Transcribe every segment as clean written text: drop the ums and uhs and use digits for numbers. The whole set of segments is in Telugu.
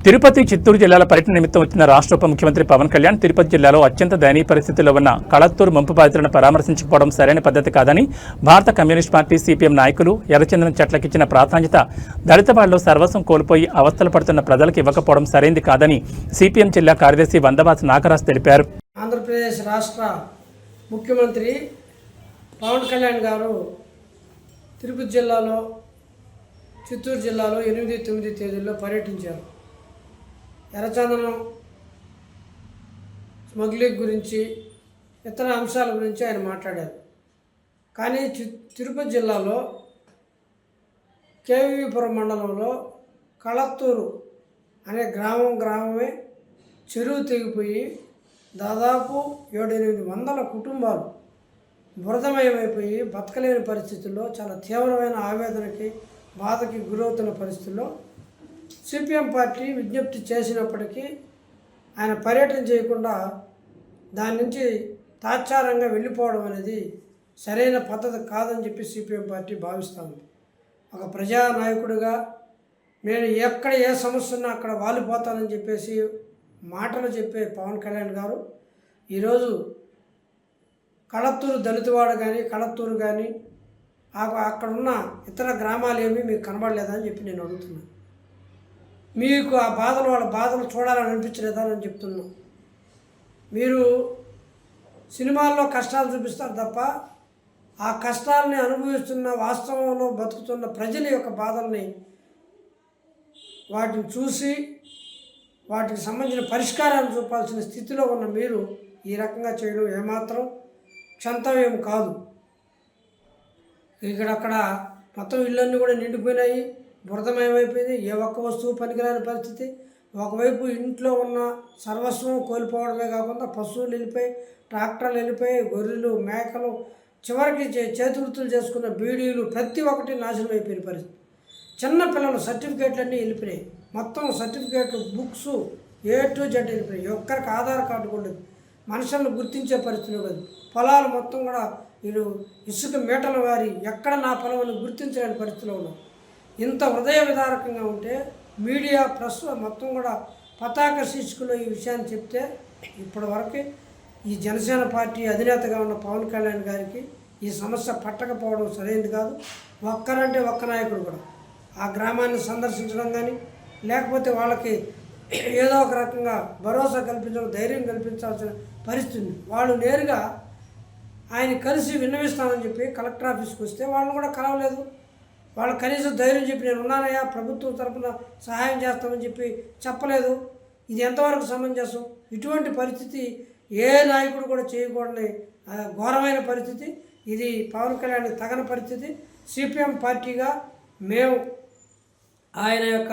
తిరుపతి, చిత్తూరు జిల్లాల పర్యటన నిమిత్తం వచ్చిన రాష్ట్ర ఉప ముఖ్యమంత్రి పవన్ కళ్యాణ్ తిరుపతి జిల్లాలో అత్యంత దయనీయ పరిస్థితుల్లో ఉన్న కళత్తూరు ముంపు బాధితులను పరామర్శించకపోవడం సరైన పద్ధతి కాదని భారత కమ్యూనిస్ట్ పార్టీ సిపిఎం నాయకులు ఎర్రచందనం చెట్లకిచ్చిన ప్రాధాన్యత దళిత వాళ్లు సర్వస్వం కోల్పోయి అవస్థలు పడుతున్న ప్రజలకు ఇవ్వకపోవడం సరైంది కాదని సిపిఎం జిల్లా కార్యదర్శి వందవాస్ నాగరాజ్ తెలిపారు. ఆంధ్రప్రదేశ్ రాష్ట్ర ముఖ్యమంత్రి పవన్ కళ్యాణ్ గారు తిరుపతి జిల్లాలో, చిత్తూరు జిల్లాలో 8, 9 తేదీల్లో పర్యటించారు. ఎర్రచందనం స్మగ్లింగ్ గురించి, ఇతర అంశాల గురించి ఆయన మాట్లాడారు. కానీ తిరుపతి జిల్లాలో కేవీపురం మండలంలో కళత్తూరు అనే గ్రామమే చెరువు తెగిపోయి దాదాపు 700-800 కుటుంబాలు బురదమయమైపోయి బతకలేని పరిస్థితుల్లో, చాలా తీవ్రమైన ఆవేదనకి, బాధకి గురవుతున్న పరిస్థితుల్లో సిపిఎం పార్టీ విజ్ఞప్తి చేసినప్పటికీ ఆయన పర్యటన చేయకుండా దాని నుంచి తాత్సారంగా వెళ్ళిపోవడం అనేది సరైన పద్ధతి కాదని చెప్పి సిపిఎం పార్టీ భావిస్తుంది. ఒక ప్రజానాయకుడిగా నేను ఎక్కడ ఏ సమస్య ఉన్నా అక్కడ వాలిపోతానని చెప్పేసి మాటలు చెప్పే పవన్ కళ్యాణ్ గారు ఈరోజు కళత్తూరు దళితవాడ కానీ, కళత్తూరు కానీ, అక్కడున్న ఇతర గ్రామాలు ఏమీ మీకు కనబడలేదని చెప్పి నేను అడుగుతున్నాను. మీకు ఆ బాధలు, వాళ్ళ బాధలు చూడాలని అనిపించలేదా అని చెప్తున్నాను. మీరు సినిమాల్లో కష్టాలు చూపిస్తారు తప్ప ఆ కష్టాలని అనుభవిస్తున్న, వాస్తవంలో బతుకుతున్న ప్రజల యొక్క బాధల్ని వాటిని చూసి వాటికి సంబంధించిన పరిష్కారాలు చూపాల్సిన స్థితిలో ఉన్న మీరు ఈ రకంగా చేయడం ఏమాత్రం క్షంతవ్యం కాదు. ఇక్కడక్కడ మొత్తం ఇళ్ళన్నీ కూడా నిండిపోయినాయి, బురదమయమైపోయింది, ఏ ఒక్క వస్తువు పనికిరాని పరిస్థితి. ఒకవైపు ఇంట్లో ఉన్న సర్వస్వం కోల్పోవడమే కాకుండా పశువులు వెళ్ళిపోయి, ట్రాక్టర్లు వెళ్ళిపోయి, గొర్రెలు, మేకలు, చివరికి చేతివృత్తులు చేసుకున్న బీడీలు ప్రతి ఒక్కటి నాశనం అయిపోయిన పరిస్థితి. చిన్న పిల్లలు సర్టిఫికేట్లన్నీ వెళ్ళిపోయినాయి. మొత్తం సర్టిఫికేట్లు, బుక్స్ A to Z వెళ్ళిపోయినాయి. ఒక్కరికి ఆధార్ కార్డు కూడా మనుషులను గుర్తించే పరిస్థితులు కాదు. పొలాలు మొత్తం కూడా వీళ్ళు ఇసుక మీటల వారి ఎక్కడ నా పొలం అని గుర్తించలేని పరిస్థితిలో ఉన్నాం. ఇంత హృదయ విదారకంగా ఉంటే మీడియా, ప్రెస్ మొత్తం కూడా పతాక శీర్షికలో ఈ విషయాన్ని చెప్తే ఇప్పటివరకు ఈ జనసేన పార్టీ అధినేతగా ఉన్న పవన్ కళ్యాణ్ గారికి ఈ సమస్య పట్టకపోవడం సరైనది కాదు. ఒక్కరంటే ఒక్క నాయకుడు కూడా ఆ గ్రామాన్ని సందర్శించడం కానీ, లేకపోతే వాళ్ళకి ఏదో ఒక రకంగా భరోసా కల్పించడం, ధైర్యం కల్పించాల్సిన పరిస్థితి. వాళ్ళు నేరుగా ఆయన కలిసి విన్నవిస్తామని చెప్పి కలెక్టర్ ఆఫీస్కి వస్తే వాళ్ళని కూడా కలవలేదు. వాళ్ళు కనీసం ధైర్యం చెప్పి నేను ఉన్నానయ్యా, ప్రభుత్వం తరఫున సహాయం చేస్తామని చెప్పి చెప్పలేదు. ఇది ఎంతవరకు సమంజసం? ఇటువంటి పరిస్థితి ఏ నాయకుడు కూడా చేయకూడని ఘోరమైన పరిస్థితి. ఇది పవన్ కళ్యాణ్ తగని పరిస్థితి. సిపిఎం పార్టీగా మేము ఆయన యొక్క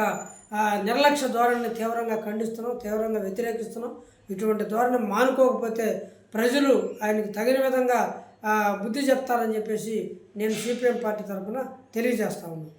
నిర్లక్ష్య ధోరణిని తీవ్రంగా ఖండిస్తున్నాం, తీవ్రంగా వ్యతిరేకిస్తున్నాం. ఇటువంటి ధోరణి మానుకోకపోతే ప్రజలు ఆయనకు తగిన విధంగా బుద్ధి చెప్తారని చెప్పేసి నేను సిపిఎం పార్టీ తరఫున తెలియజేస్తా ఉన్నాను.